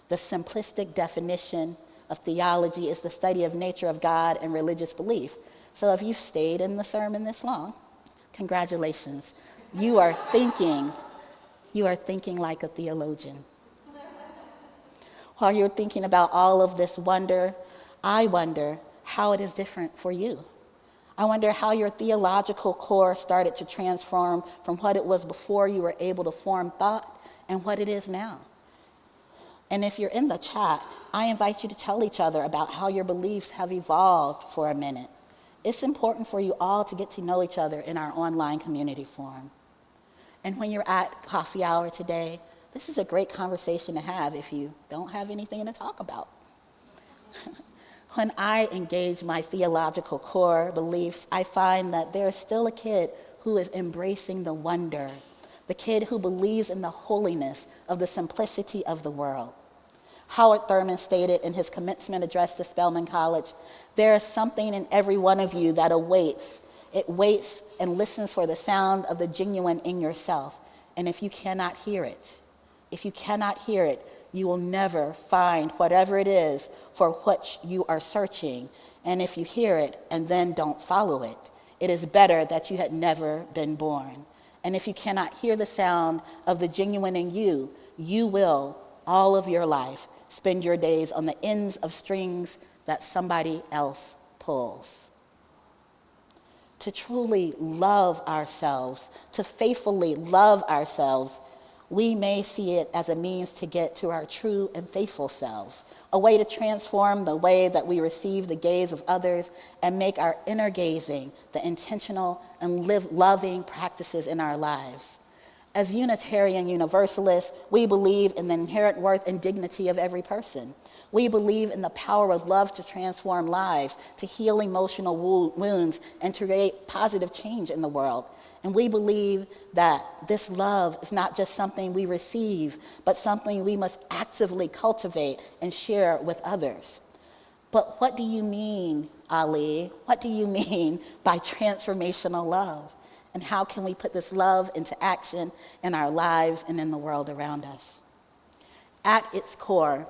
The simplistic definition of theology is the study of nature of God and religious belief. So if you've stayed in the sermon this long, congratulations. You are thinking like a theologian. While you're thinking about all of this wonder, I wonder how it is different for you. I wonder how your theological core started to transform from what it was before you were able to form thought and what it is now. And if you're in the chat, I invite you to tell each other about how your beliefs have evolved for a minute. It's important for you all to get to know each other in our online community forum. And when you're at coffee hour today, this is a great conversation to have if you don't have anything to talk about. When I engage my theological core beliefs, I find that there is still a kid who is embracing the wonder, the kid who believes in the holiness of the simplicity of the world. Howard Thurman stated in his commencement address to Spelman College, "There is something in every one of you that awaits. It waits and listens for the sound of the genuine in yourself. And if you cannot hear it, you will never find whatever it is for which you are searching. And if you hear it and then don't follow it, it is better that you had never been born. And if you cannot hear the sound of the genuine in you, you will, all of your life, spend your days on the ends of strings that somebody else pulls." To truly love ourselves, to faithfully love ourselves, we may see it as a means to get to our true and faithful selves, a way to transform the way that we receive the gaze of others and make our inner gazing the intentional and loving practices in our lives. As Unitarian Universalists, we believe in the inherent worth and dignity of every person. We believe in the power of love to transform lives, to heal emotional wounds, and to create positive change in the world. And we believe that this love is not just something we receive, but something we must actively cultivate and share with others. But what do you mean, Ali? What do you mean by transformational love? And how can we put this love into action in our lives and in the world around us? At its core,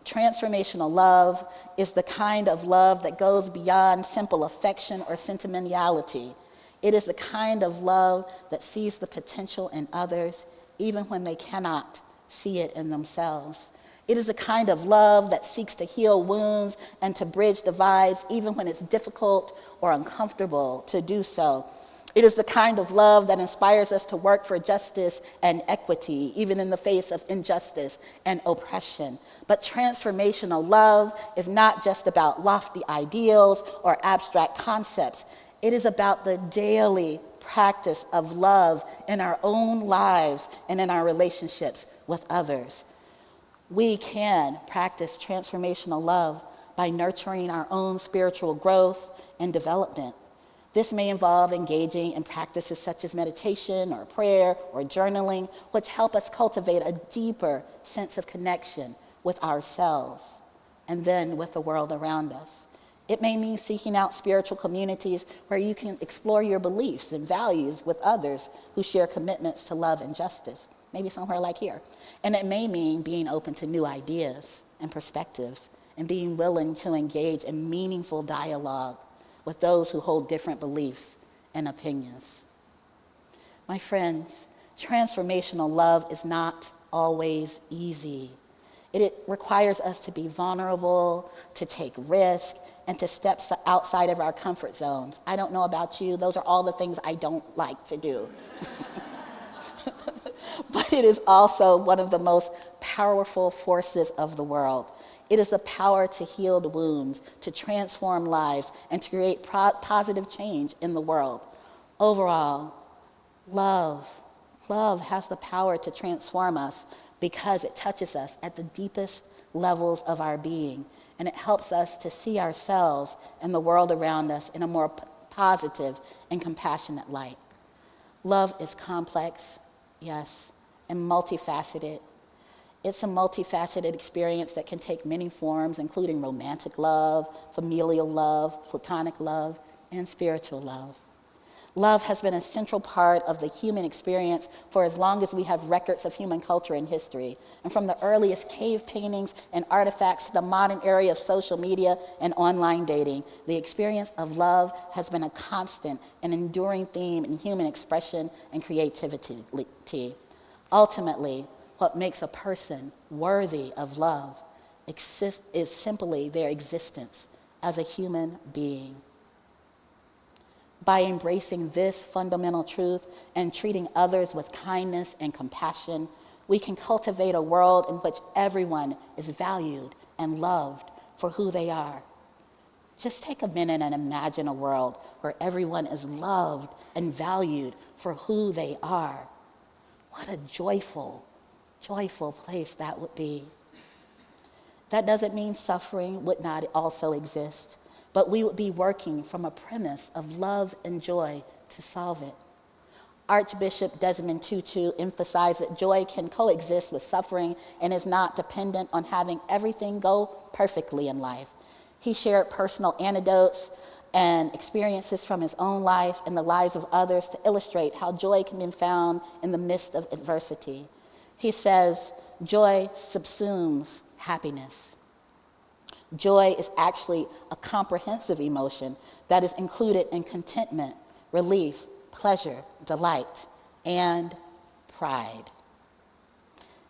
transformational love is the kind of love that goes beyond simple affection or sentimentality. It is the kind of love that sees the potential in others, even when they cannot see it in themselves. It is the kind of love that seeks to heal wounds and to bridge divides, even when it's difficult or uncomfortable to do so. It is the kind of love that inspires us to work for justice and equity, even in the face of injustice and oppression. But transformational love is not just about lofty ideals or abstract concepts. It is about the daily practice of love in our own lives and in our relationships with others. We can practice transformational love by nurturing our own spiritual growth and development. This may involve engaging in practices such as meditation or prayer or journaling, which help us cultivate a deeper sense of connection with ourselves and then with the world around us. It may mean seeking out spiritual communities where you can explore your beliefs and values with others who share commitments to love and justice, maybe somewhere like here. And it may mean being open to new ideas and perspectives and being willing to engage in meaningful dialogue with those who hold different beliefs and opinions. My friends, transformational love is not always easy. It requires us to be vulnerable, to take risk, and to step outside of our comfort zones. I don't know about you, those are all the things I don't like to do. But it is also one of the most powerful forces of the world. It is the power to heal the wounds, to transform lives, and to create positive change in the world. Overall, Love has the power to transform us because it touches us at the deepest levels of our being, and it helps us to see ourselves and the world around us in a more positive and compassionate light. Love is complex, yes, and multifaceted. It's a multifaceted experience that can take many forms, including romantic love, familial love, platonic love, and spiritual love. Love has been a central part of the human experience for as long as we have records of human culture and history. And from the earliest cave paintings and artifacts to the modern era of social media and online dating, the experience of love has been a constant and enduring theme in human expression and creativity. Ultimately, what makes a person worthy of love is simply their existence as a human being. By embracing this fundamental truth and treating others with kindness and compassion, we can cultivate a world in which everyone is valued and loved for who they are. Just take a minute and imagine a world where everyone is loved and valued for who they are. What a joyful, joyful place that would be. That doesn't mean suffering would not also exist, but we would be working from a premise of love and joy to solve it. Archbishop Desmond Tutu emphasized that joy can coexist with suffering and is not dependent on having everything go perfectly in life. He shared personal anecdotes and experiences from his own life and the lives of others to illustrate how joy can be found in the midst of adversity. He says, joy subsumes happiness. Joy is actually a comprehensive emotion that is included in contentment, relief, pleasure, delight, and pride.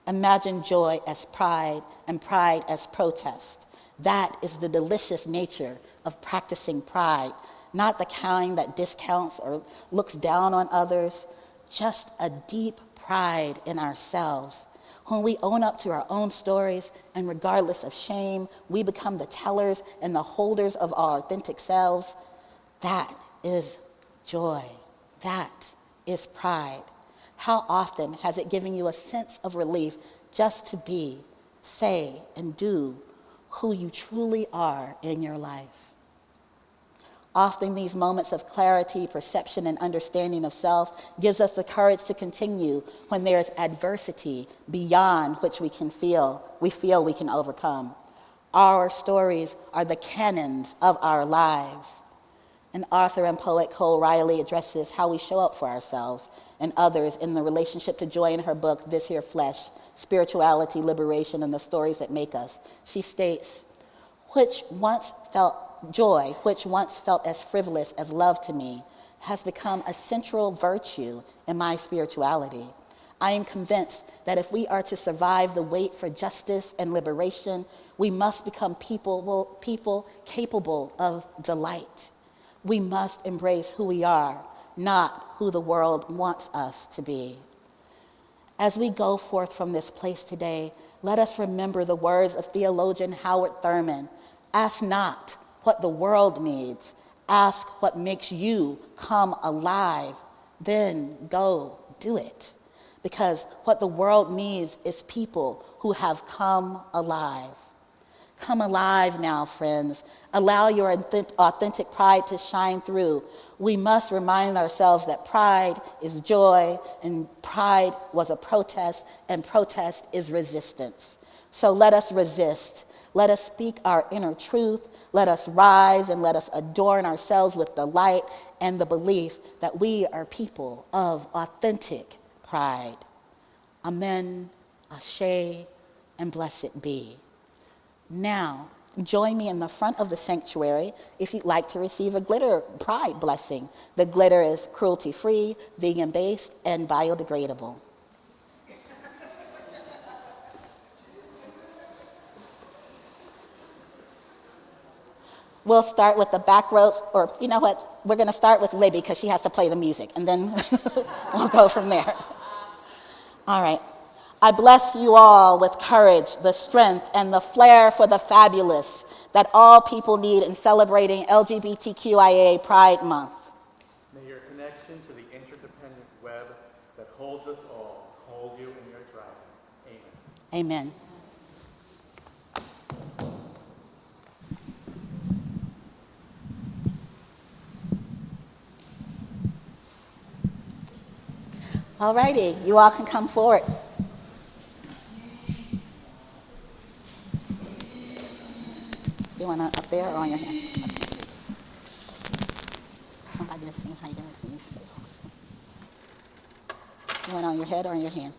Imagine joy as pride and pride as protest. That is the delicious nature of practicing pride, not the kind that discounts or looks down on others, just a deep pride in ourselves. When we own up to our own stories, and regardless of shame, we become the tellers and the holders of our authentic selves, that is joy. That is pride. How often has it given you a sense of relief just to be, say, and do who you truly are in your life? Often these moments of clarity, perception, and understanding of self gives us the courage to continue when there is adversity beyond which we feel we can overcome. Our stories are the canons of our lives. And author and poet Cole Riley addresses how we show up for ourselves and others in the relationship to joy in her book, This Here Flesh, Spirituality, Liberation, and the Stories That Make Us. She states, Joy, which once felt as frivolous as love to me, has become a central virtue in my spirituality. I am convinced that if we are to survive the wait for justice and liberation, we must become people capable of delight. We must embrace who we are, not who the world wants us to be. As we go forth from this place today, let us remember the words of theologian Howard Thurman. Ask not what the world needs. Ask what makes you come alive. Then go do it. Because what the world needs is people who have come alive. Come alive now, friends. Allow your authentic pride to shine through. We must remind ourselves that pride is joy, and pride was a protest, and protest is resistance. So let us resist. Let us speak our inner truth. Let us rise and let us adorn ourselves with the light and the belief that we are people of authentic pride. Amen, ashe, and blessed be. Now, join me in the front of the sanctuary if you'd like to receive a glitter pride blessing. The glitter is cruelty-free, vegan-based, and biodegradable. We'll start with the back rows, or you know what? We're going to start with Libby because she has to play the music, and then we'll go from there. All right. I bless you all with courage, the strength, and the flair for the fabulous that all people need in celebrating LGBTQIA Pride Month. May your connection to the interdependent web Amen. All righty, you all can come forward. You want to up there or on your hand? Somebody the same height as me. You want it on your head or on your hand?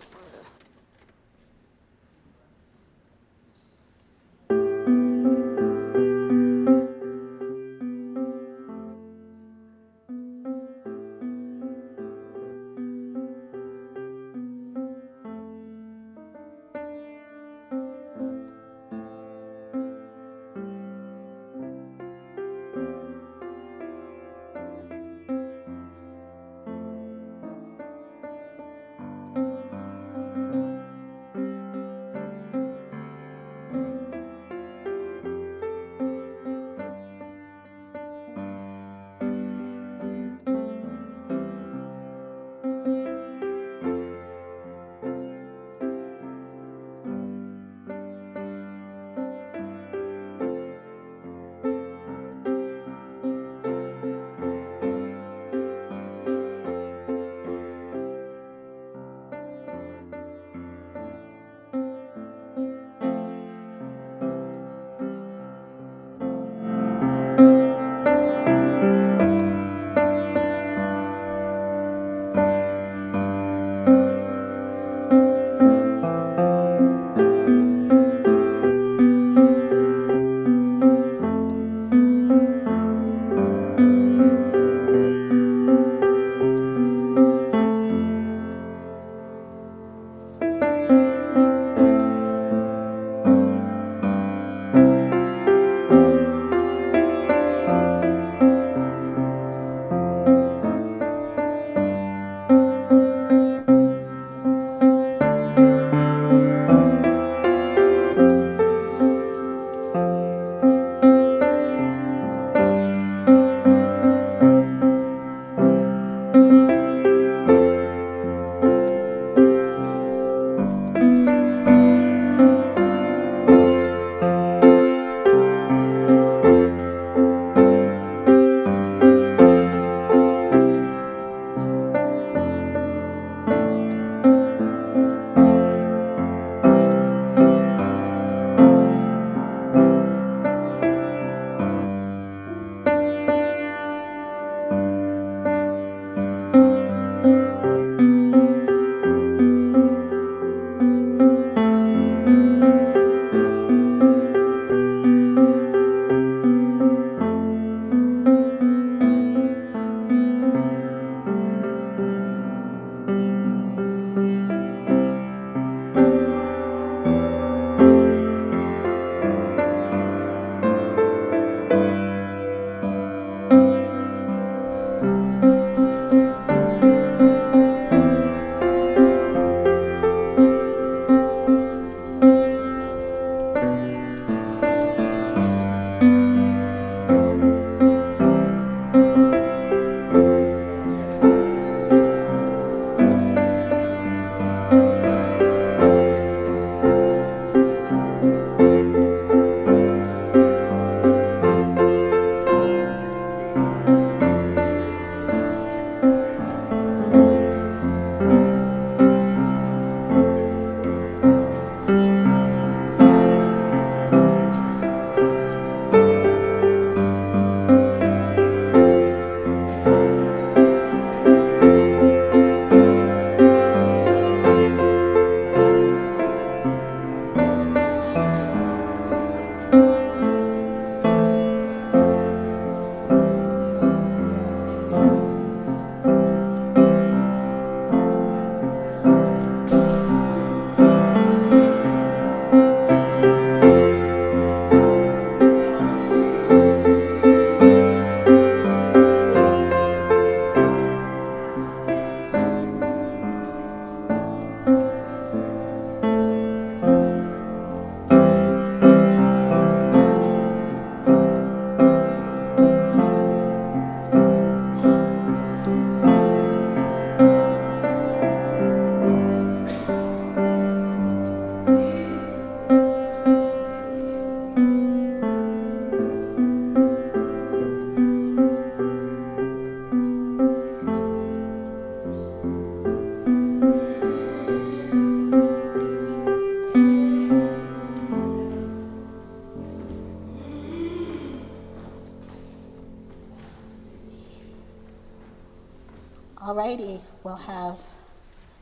Alrighty, we'll have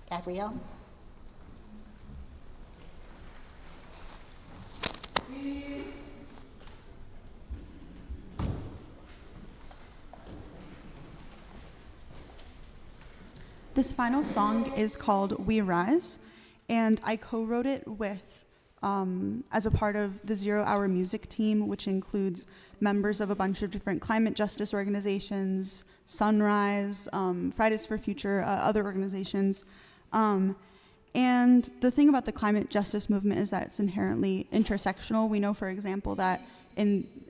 Gabrielle. This final song is called We Rise, and I co-wrote it with, as a part of the 0 Hour Music team, which includes members of a bunch of different climate justice organizations, Sunrise, Fridays for Future, other organizations. And the thing about the climate justice movement is that it's inherently intersectional. We know, for example, that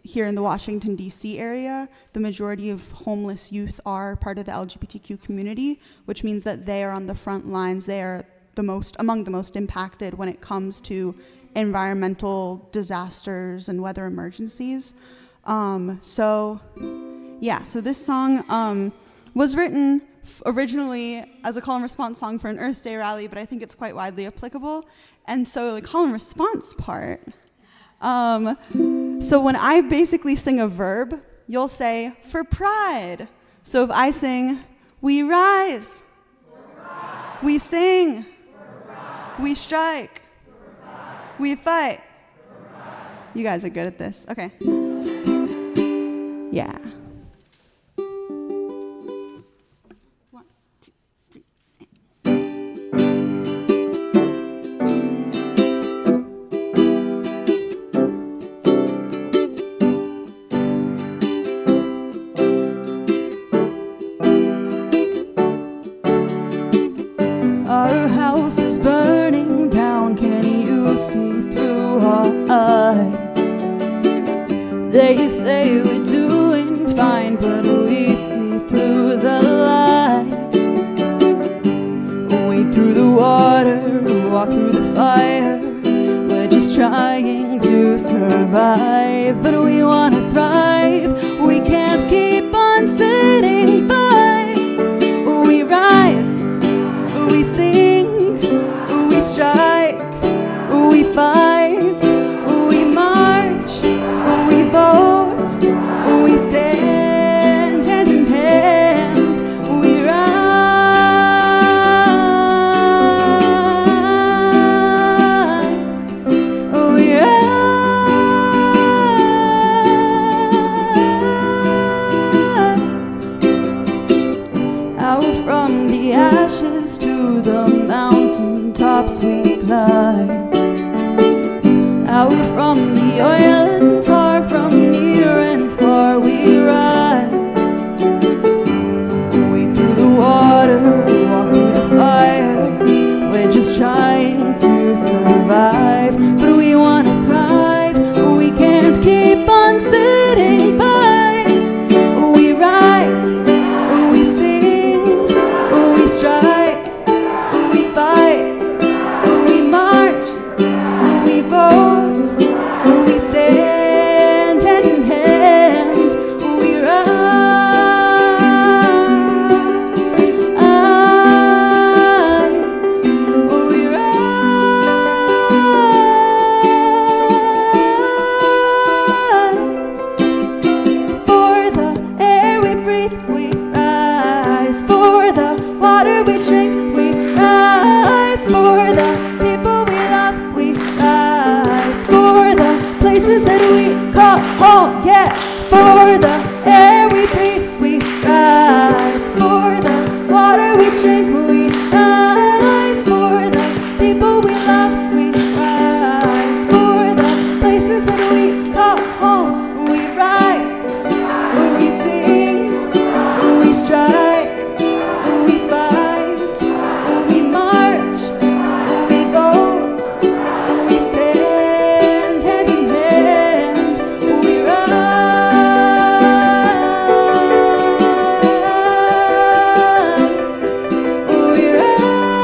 here in the Washington, D.C. area, the majority of homeless youth are part of the LGBTQ community, which means that they are on the front lines. They are among the most impacted when it comes to environmental disasters and weather emergencies. So this song was written originally as a call and response song for an Earth Day rally, but I think it's quite widely applicable. And so the call and response part, so when I basically sing a verb, you'll say, for pride. So if I sing, we rise, we sing, we strike, we fight. You guys are good at this. Okay. Yeah. 1, 2, 3. Our house is burning down, can you see through our eyes? They say we're doing fine, but we see through the lies. Wade through the water, walk through the fire. We're just trying to survive, but we wanna thrive. We can't keep on sitting by. We rise, we sing, we strike, we fight, we march, we vote, we stand hand in hand, we rise, we rise. Out from the ashes to the mountain tops we climb. Out from the oil and tar, from near and far we rise. Wade through the water, walk through the fire. We're just trying to survive, but we wanna thrive. We can't keep on sitting by. We rise, we sing, we strike, we fight, we march, we vote, we stand hand in hand, we rise, we rise. For the air we breathe, we rise. For the water we drink, we rise. For the people we love, we rise. For the places that we call home, yeah. For the air we breathe, we rise. For the water we drink, we rise. For the people we love, we rise. For the places that we call home, we rise. We sing, we strike, we fight, we march, we vote, we stand hand in hand, we rise, we rise.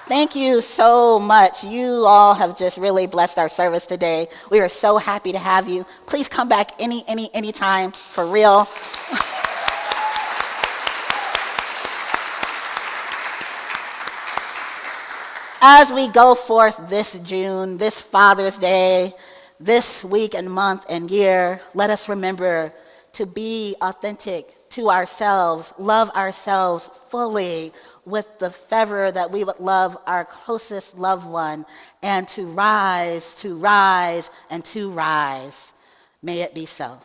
Thank you so much. You all have just really blessed our service today. We are so happy to have you. Please come back anytime, for real. As we go forth this June, this Father's Day, this week and month and year, let us remember to be authentic to ourselves, love ourselves fully with the fervor that we would love our closest loved one, and to rise, and to rise. May it be so.